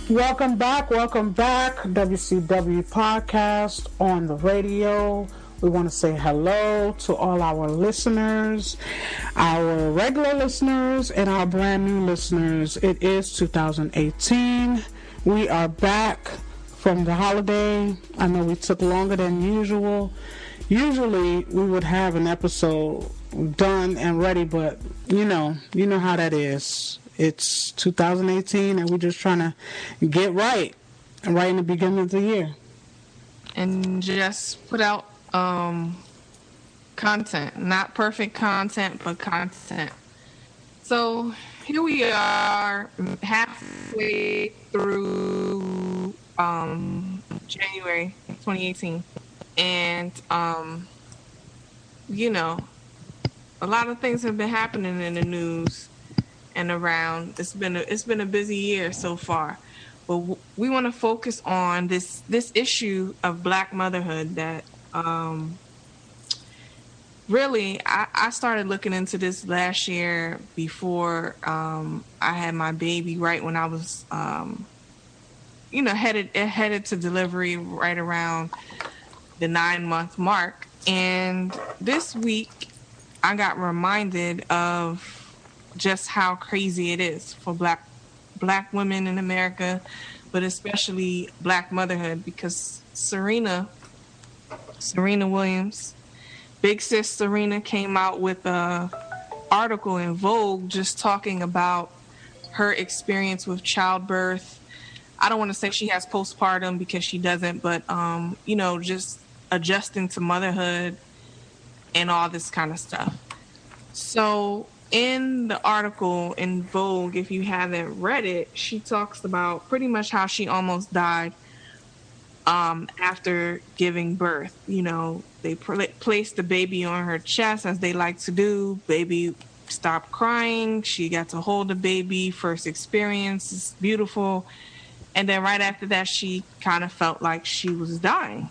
Welcome back, WCW Podcast on the radio. We want to say hello to all our listeners, our regular listeners, and our brand new listeners. It is 2018. We are back from the holiday. I know we took longer than usual. Usually we would have an episode done and ready, but you know how that is. It's 2018 and we're just trying to get right in the beginning of the year. And just put out content. Not perfect content, but content. So here we are halfway through January 2018. And a lot of things have been happening in the news and around. It's been a busy year so far, but we want to focus on this issue of Black motherhood that really I started looking into this last year before I had my baby, right when I was headed to delivery, right around the 9-month mark. And this week I got reminded of just how crazy it is for black women in America, but especially Black motherhood, because Serena Williams, Big Sis Serena, came out with a article in Vogue just talking about her experience with childbirth. I don't want to say she has postpartum because she doesn't, but just adjusting to motherhood and all this kind of stuff. So in the article in Vogue, if you haven't read it, she talks about pretty much how she almost died after giving birth. They placed the baby on her chest, as they like to do. Baby stopped crying. She got to hold the baby. First experience. It's beautiful. And then right after that, she kind of felt like she was dying.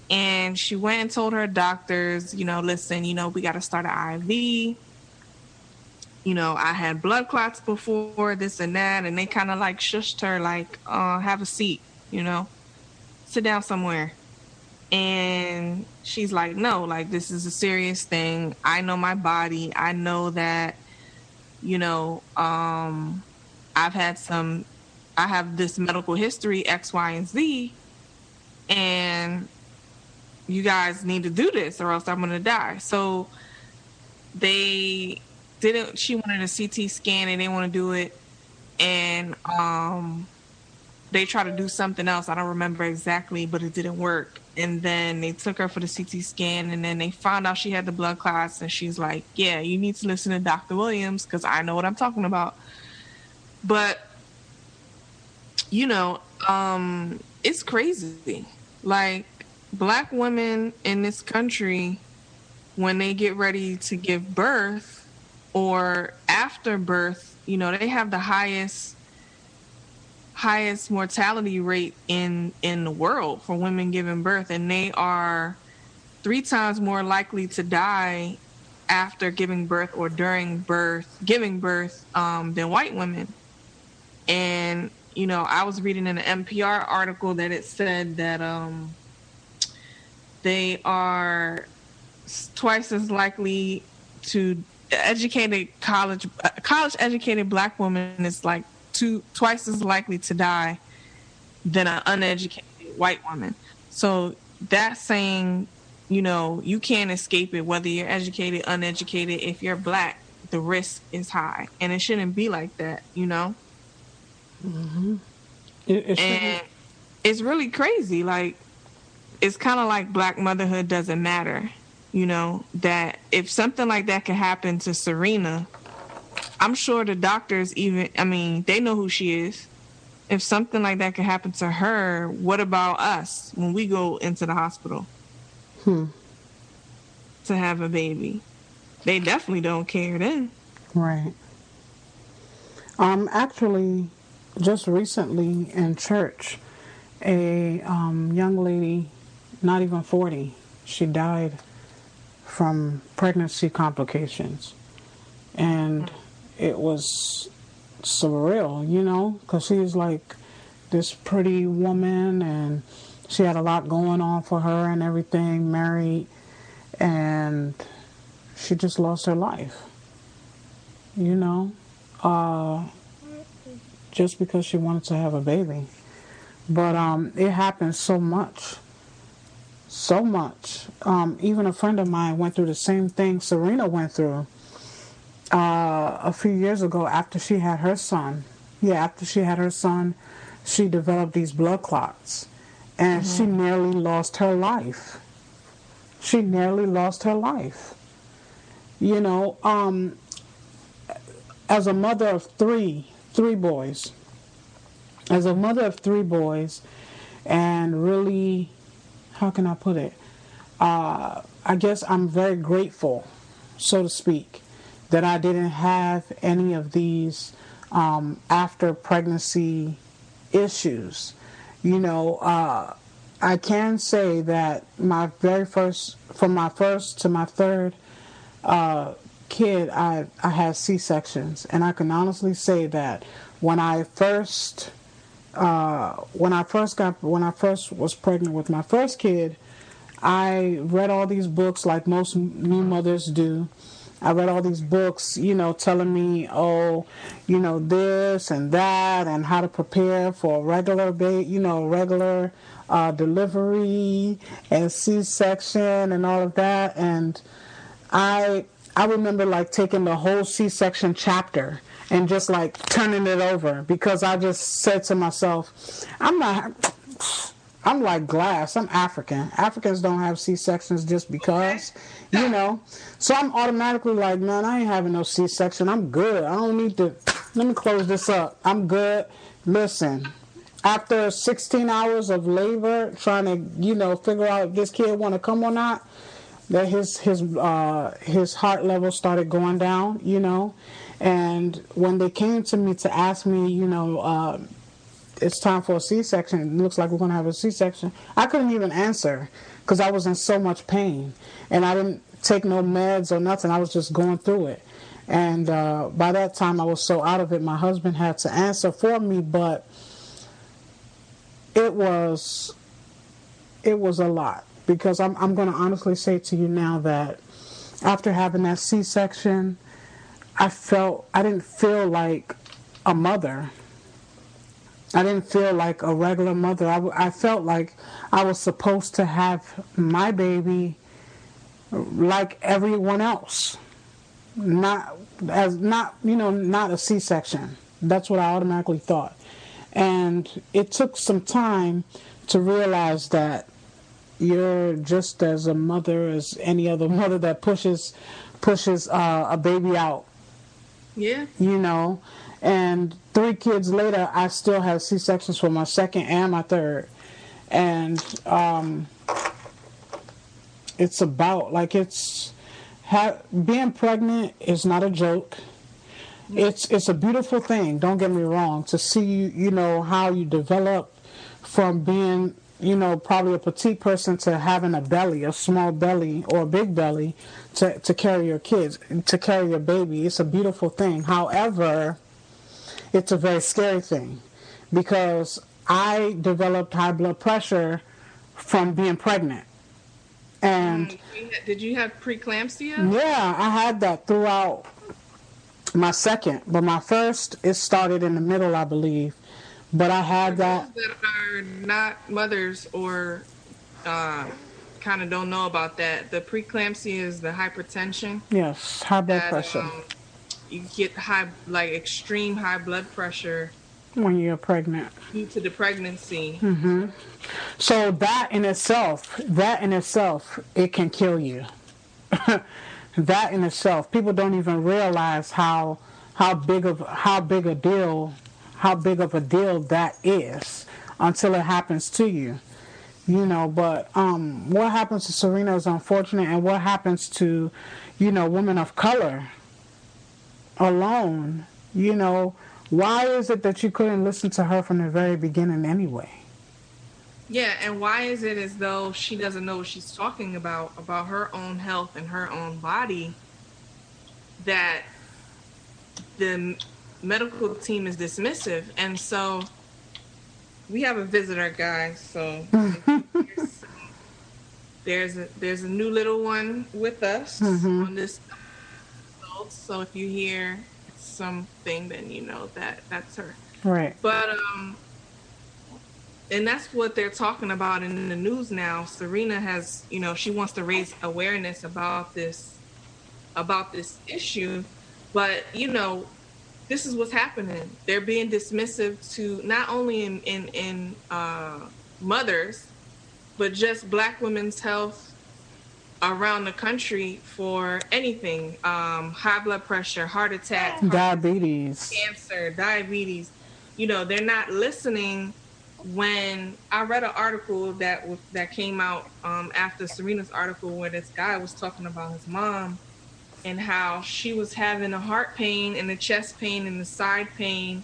And she went and told her doctors, listen, we got to start an IV. I had blood clots before, this and that. And they kind of like shushed her, like, have a seat, sit down somewhere. And she's like, no, like, this is a serious thing. I know my body. I know that, I have this medical history, X, Y, and Z. And you guys need to do this or else I'm going to die. So she wanted a CT scan and they want to do it. And they tried to do something else. I don't remember exactly, but it didn't work. And then they took her for the CT scan, and then they found out she had the blood clots, and she's like, yeah, you need to listen to Dr. Williams because I know what I'm talking about. But, it's crazy. Like, Black women in this country, when they get ready to give birth or after birth, they have the highest mortality rate in the world for women giving birth, and they are 3 times more likely to die after giving birth or during giving birth than white women. And I was reading in an NPR article that it said that they are twice as likely to college educated Black woman is like twice as likely to die than an uneducated white woman. So that's saying, you can't escape it, whether you're educated, uneducated. If you're Black, the risk is high, and it shouldn't be like that, Mm-hmm. And it's really crazy. Like, it's kind of like Black motherhood doesn't matter, that if something like that could happen to Serena, I'm sure the doctors they know who she is. If something like that could happen to her, what about us when we go into the hospital to have a baby? They definitely don't care then. Right. Actually, just recently in church, a young lady, not even 40, she died from pregnancy complications. And it was surreal, because she was like, this pretty woman, and she had a lot going on for her and everything, married, and she just lost her life, you know, just because she wanted to have a baby. But it happens so much. So much. Even a friend of mine went through the same thing Serena went through a few years ago after she had her son. Yeah, after she had her son, she developed these blood clots. And she nearly lost her life. She nearly lost her life. You know, as a mother of three boys, as a mother of three boys, and really, how can I put it? I guess I'm very grateful, so to speak, that I didn't have any of these after pregnancy issues. You know, I can say that my very first, from my first to my third kid, I had C-sections, and I can honestly say that when I first was pregnant with my first kid, I read all these books like most new mothers do. I read all these books, you know, telling me, oh, you know, this and that, and how to prepare for a regular regular delivery and C-section and all of that. And I remember like taking the whole C-section chapter and just like turning it over, because I just said to myself, I'm like glass. I'm African. Africans don't have C-sections just because, you know. So I'm automatically like, man, I ain't having no C-section. I'm good. I don't need to. Let me close this up. I'm good. Listen, after 16 hours of labor trying to, you know, figure out if this kid want to come or not, that his heart level started going down, you know. And when they came to me to ask me, you know, it's time for a C-section, it looks like we're going to have a C-section, I couldn't even answer because I was in so much pain. And I didn't take no meds or nothing. I was just going through it. And by that time, I was so out of it, my husband had to answer for me. But it was a lot. Because I'm going to honestly say to you now that after having that C-section, I didn't feel like a mother. I didn't feel like a regular mother. I felt like I was supposed to have my baby like everyone else. Not a C-section. That's what I automatically thought. And it took some time to realize that you're just as a mother as any other mother that pushes a baby out. Yeah. You know, and 3 kids later, I still have C-sections for my second and my third. And it's about, like, being pregnant is not a joke. It's a beautiful thing, don't get me wrong, to see, you know, how you develop from being, you know, probably a petite person to having a belly, a small belly or a big belly to carry your kids, to carry your baby. It's a beautiful thing. However, it's a very scary thing because I developed high blood pressure from being pregnant. And did you have preeclampsia? Yeah, I had that throughout my second, but my first, it started in the middle, I believe. But I had that. For those that are not mothers or kind of don't know about that, the preeclampsia is the hypertension. Yes, high blood pressure. You get extreme high blood pressure when you're pregnant due to the pregnancy. Mm-hmm. So that in itself, it can kill you. That in itself, people don't even realize how big of a deal that is until it happens to you. You know, but what happens to Serena is unfortunate, and what happens to, you know, women of color alone, you know, why is it that you couldn't listen to her from the very beginning anyway? Yeah, and why is it as though she doesn't know what she's talking about her own health and her own body, that the medical team is dismissive? And so we have a visitor, guys. So there's a new little one with us on this episode. So if you hear something, then you know that that's her. Right. But and that's what they're talking about in the news now. Serena has, she wants to raise awareness about this issue, but this is what's happening. They're being dismissive to not only in mothers, but just Black women's health around the country for anything. High blood pressure, heart attack, diabetes, cancer, diabetes. They're not listening. When I read an article that came out after Serena's article, where this guy was talking about his mom and how she was having a heart pain and a chest pain and a side pain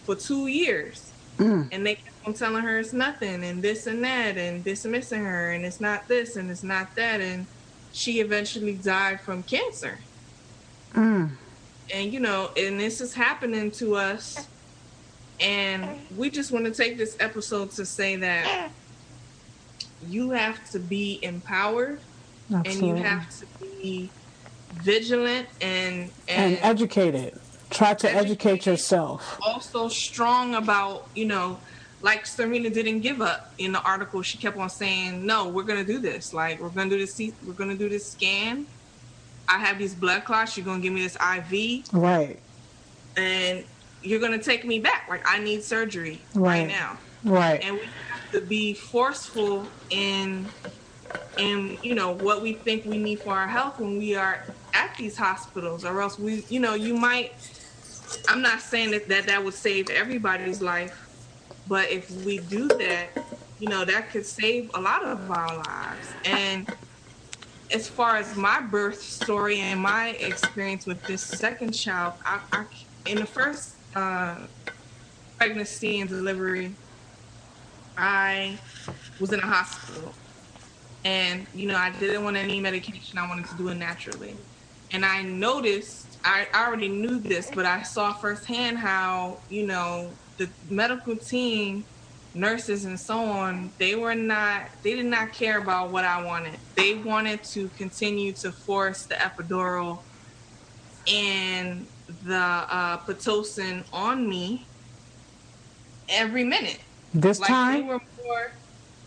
for 2 years. And they kept on telling her it's nothing and this and that and dismissing her and it's not this and it's not that. And she eventually died from cancer. And, and this is happening to us. And we just want to take this episode to say that you have to be empowered. Absolutely. And you have to be vigilant and educated. Try to educate yourself. Also strong about, like Serena didn't give up in the article. She kept on saying, no, we're going to do this. Like, we're going to do this scan. I have these blood clots. You're going to give me this IV. Right. And you're going to take me back. Like, I need surgery right now. Right. And we have to be forceful in what we think we need for our health when we are at these hospitals, or else you might, I'm not saying that would save everybody's life, but if we do that, that could save a lot of our lives. And as far as my birth story and my experience with this second child, I in the first pregnancy and delivery, I was in a hospital. And, I didn't want any medication. I wanted to do it naturally. And I noticed, I already knew this, but I saw firsthand how, the medical team, nurses and so on, they did not care about what I wanted. They wanted to continue to force the epidural and the Pitocin on me every minute. This time? They were more,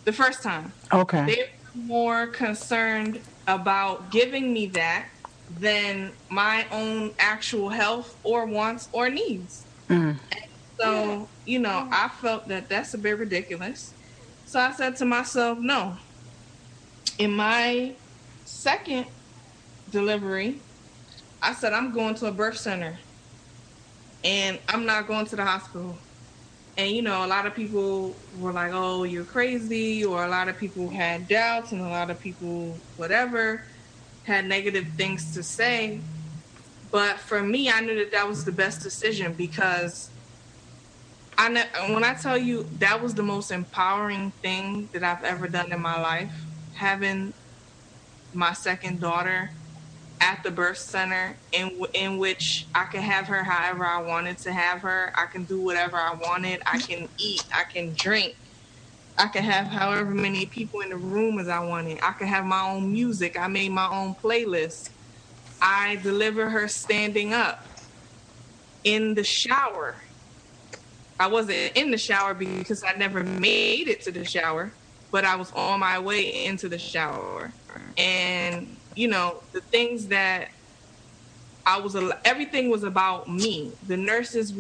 the first time. Okay. They were more concerned about giving me that than my own actual health or wants or needs. And so, I felt that that's a bit ridiculous. So I said to myself, no. In my second delivery, I said, I'm going to a birth center and I'm not going to the hospital. And, a lot of people were like, oh, you're crazy. Or a lot of people had doubts and a lot of people, whatever, had negative things to say. But for me, I knew that was the best decision because when I tell you that was the most empowering thing that I've ever done in my life, having my second daughter at the birth center in which I could have her however I wanted to have her. I can do whatever I wanted. I can eat. I can drink. I could have however many people in the room as I wanted. I could have my own music. I made my own playlist. I deliver her standing up in the shower. I wasn't in the shower because I never made it to the shower, but I was on my way into the shower. And the things that everything was about me. The nurses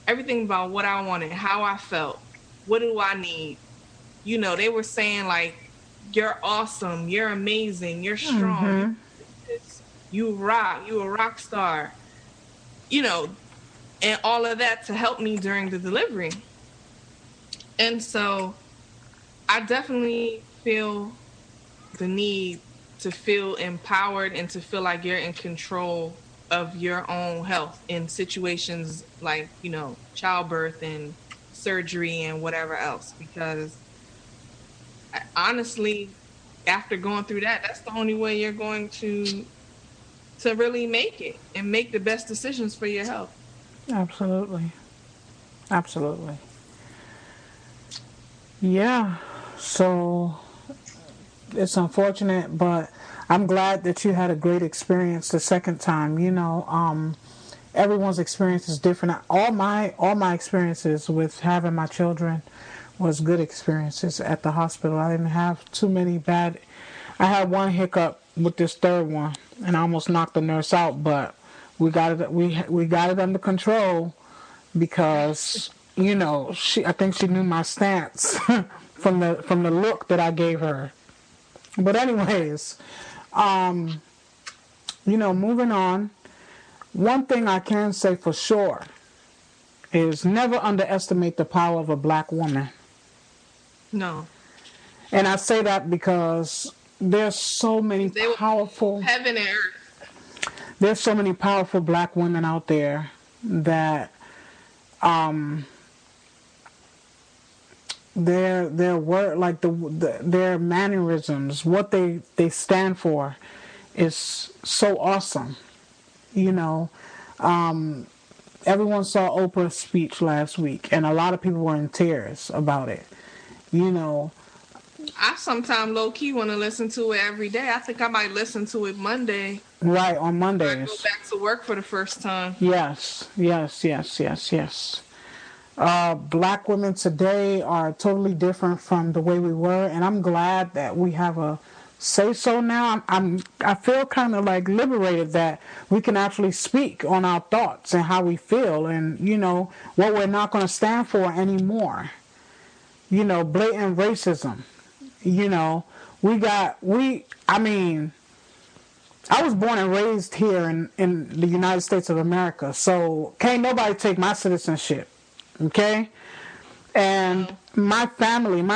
everything about what I wanted, how I felt, what do I need? They were saying like, you're awesome, you're amazing, you're strong, you rock, you a rock star, and all of that to help me during the delivery. And so I definitely feel the need to feel empowered and to feel like you're in control of your own health in situations like, childbirth and surgery and whatever else. Because honestly, after going through that, that's the only way you're going to really make it and make the best decisions for your health. Absolutely. Absolutely. Yeah. So it's unfortunate, but I'm glad that you had a great experience the second time. Everyone's experience is different. All my experiences with having my children was good experiences at the hospital. I didn't have too many bad. I had one hiccup with this third one, and I almost knocked the nurse out, but we got it. We got it under control because I think she knew my stance from the look that I gave her. But anyways, moving on. One thing I can say for sure is never underestimate the power of a black woman. No. And I say that because there's so many powerful heaven and earth. There's so many powerful black women out there that their word, like their mannerisms, what they stand for, is so awesome. Everyone saw Oprah's speech last week, and a lot of people were in tears about it. I sometimes low-key want to listen to it every day. I think I might listen to it Monday. Right, on Mondays. I go back to work for the first time. Yes. Black women today are totally different from the way we were, and I'm glad that we have a say-so now. I feel kind of like liberated that we can actually speak on our thoughts and how we feel, and what we're not going to stand for anymore. Blatant racism. I was born and raised here in the United States of America, so can't nobody take my citizenship, okay? And my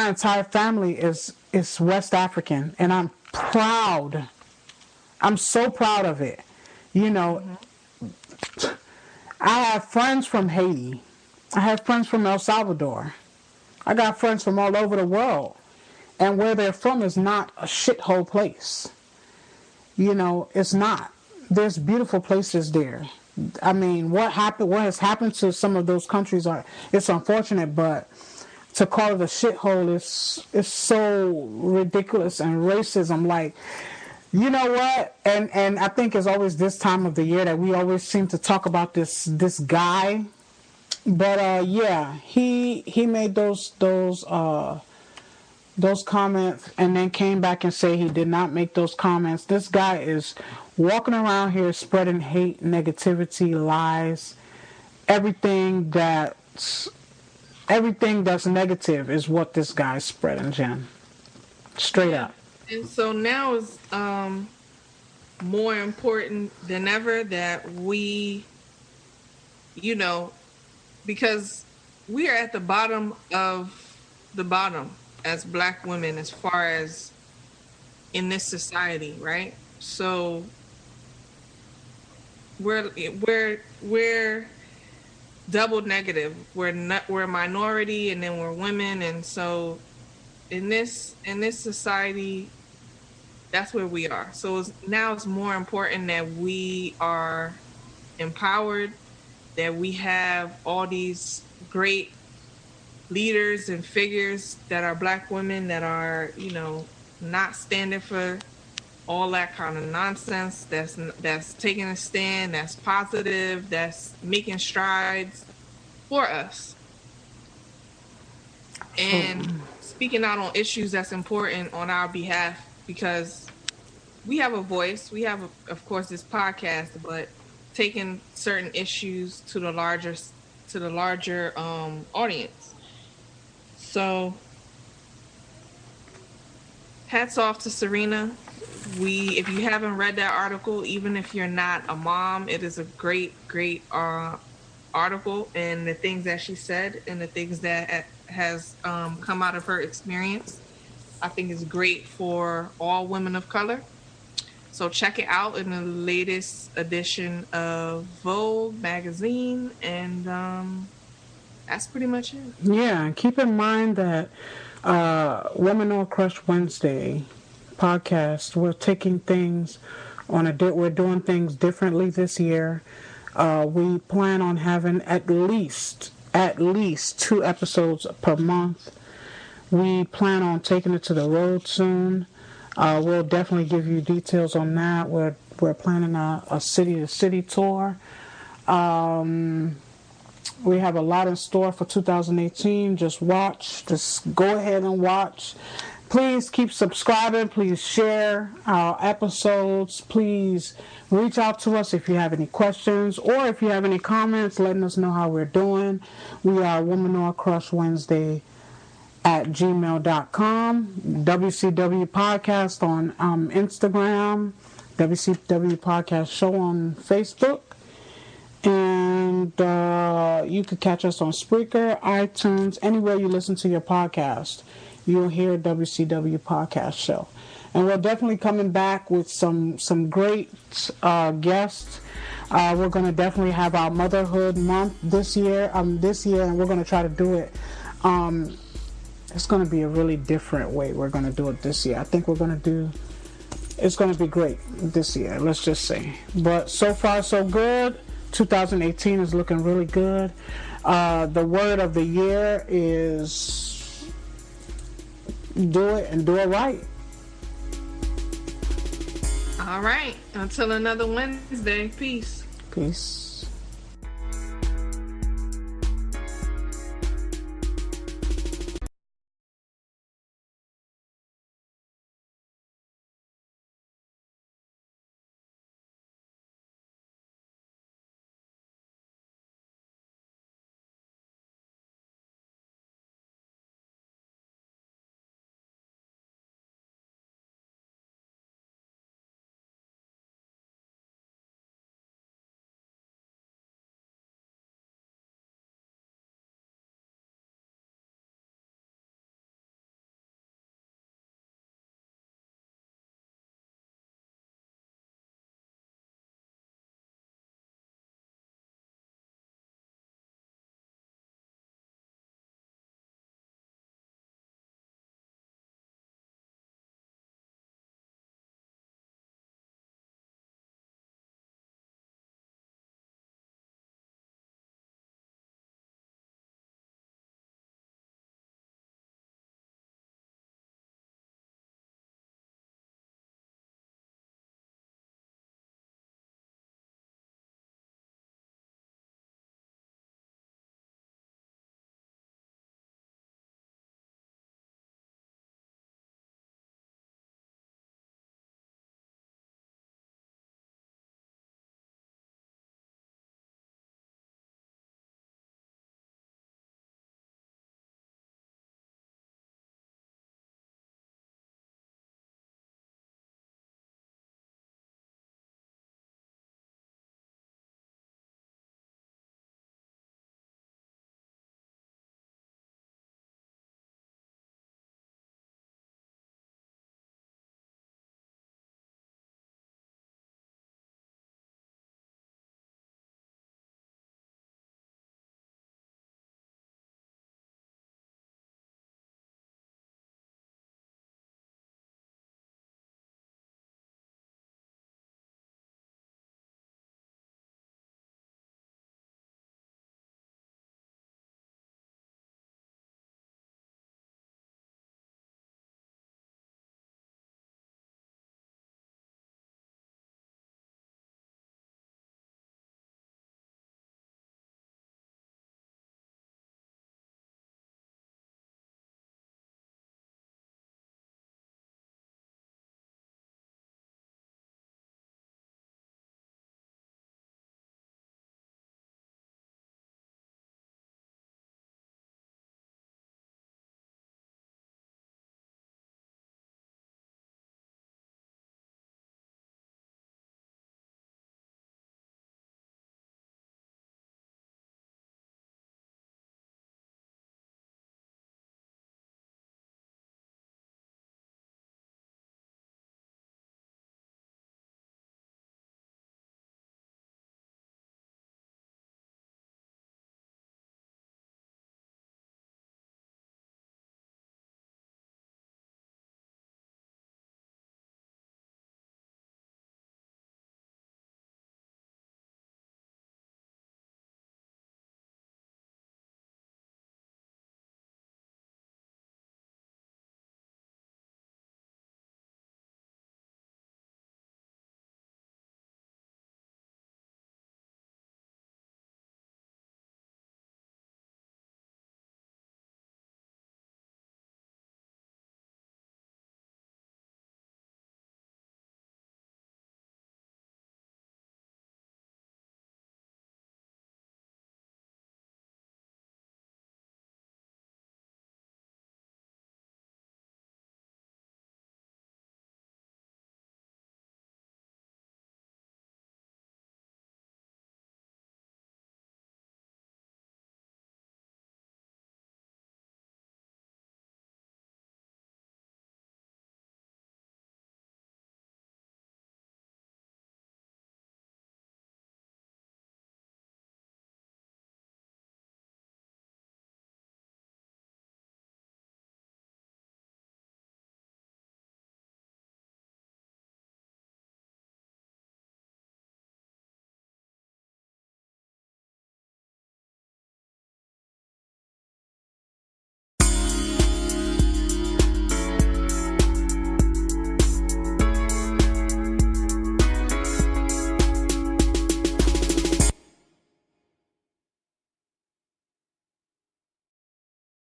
entire family is West African, and I'm proud. I'm so proud of it. I have friends from Haiti. I have friends from El Salvador. I got friends from all over the world. And where they're from is not a shithole place. It's not. There's beautiful places there. I mean, what has happened to some of those countries it's unfortunate, but to call it a shithole is so ridiculous, and racism, like, you know what? And I think it's always this time of the year that we always seem to talk about this guy. But he made those comments and then came back and say he did not make those comments. This guy is walking around here spreading hate, negativity, lies, everything that's negative is what this guy's spreading, Jen. Straight up. And so now is more important than ever that we, because we are at the bottom of the bottom as black women as far as in this society, right? So we're double negative. We're a minority, and then we're women, and so in this society, that's where we are. So now it's more important that we are empowered, that we have all these great leaders and figures that are black women that are, not standing for all that kind of nonsense, that's taking a stand, that's positive, that's making strides for us. And speaking out on issues that's important on our behalf, because we have a voice. We have, of course, this podcast, but taking certain issues to the larger audience. So, hats off to Serena. If you haven't read that article, even if you're not a mom, it is a great article, and the things that she said and the things that has come out of her experience, I think is great for all women of color. So check it out in the latest edition of Vogue magazine, and that's pretty much it. Yeah, and keep in mind that Women on Crush Wednesday podcast, we're taking things we're doing things differently this year. We plan on having at least at least 2 episodes per month. We plan on taking it to the road soon. We'll definitely give you details on that. We're planning a city-to-city tour. We have a lot in store for 2018. Just go ahead and watch. Please keep subscribing. Please share our episodes. Please reach out to us if you have any questions or if you have any comments, letting us know how we're doing. We are Womanore Crush Wednesday at gmail.com. WCW Podcast on Instagram. WCW Podcast Show on Facebook. And you can catch us on Spreaker, iTunes, anywhere you listen to your podcast. You'll hear WCW Podcast Show. And we're definitely coming back with some great guests. We're going to definitely have our Motherhood month this year, and we're going to try to do it. It's going to be a really different way we're going to do it this year. I think it's going to be great this year, let's just say. But so far, so good. 2018 is looking really good. The word of the year is do it and do it right. All right. Until another Wednesday. Peace. Peace.